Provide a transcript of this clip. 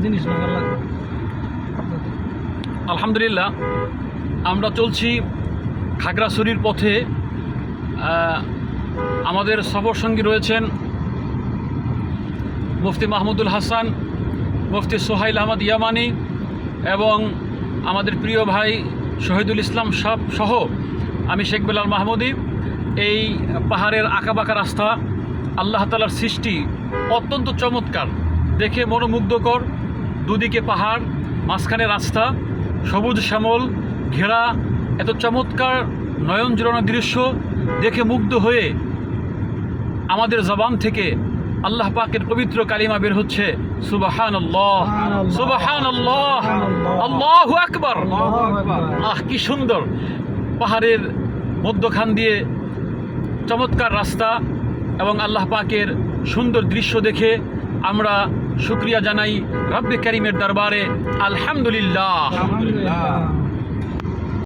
জিনিস লাগার লাগবে। আলহামদুলিল্লাহ, আমরা চলছি খাগড়াছড়ির পথে। আমাদের সফর সঙ্গী রয়েছেন মুফতি মাহমুদুল হাসান, মুফতি সোহাইল আহমদ ইয়ামানি এবং আমাদের প্রিয় ভাই শহীদুল ইসলাম সহ আমি শেখ বেলাল মাহমুদি। এই পাহাড়ের আঁকাবাঁকা রাস্তা, আল্লাহ তাআলার সৃষ্টি অত্যন্ত চমৎকার, দেখে মনোমুগ্ধকর। দুদিকে পাহাড়, মাঝখানে রাস্তা, সবুজ শ্যামল ঘেরা, এত চমৎকার নয়ন জুড়ানো দৃশ্য দেখে মুগ্ধ হয়ে আমাদের জবান থেকে আল্লাহ পাকের পবিত্র কালিমা বের হচ্ছে, সুবহানাল্লাহ, সুবহানাল্লাহ, আল্লাহু আকবার। কি সুন্দর! পাহাড়ের মধ্যখান দিয়ে চমৎকার রাস্তা এবং আল্লাহ পাকের সুন্দর দৃশ্য দেখে আমরা শুকরিয়া জানাই রব্বে কারীমের দরবারে। আলহামদুলিল্লাহ।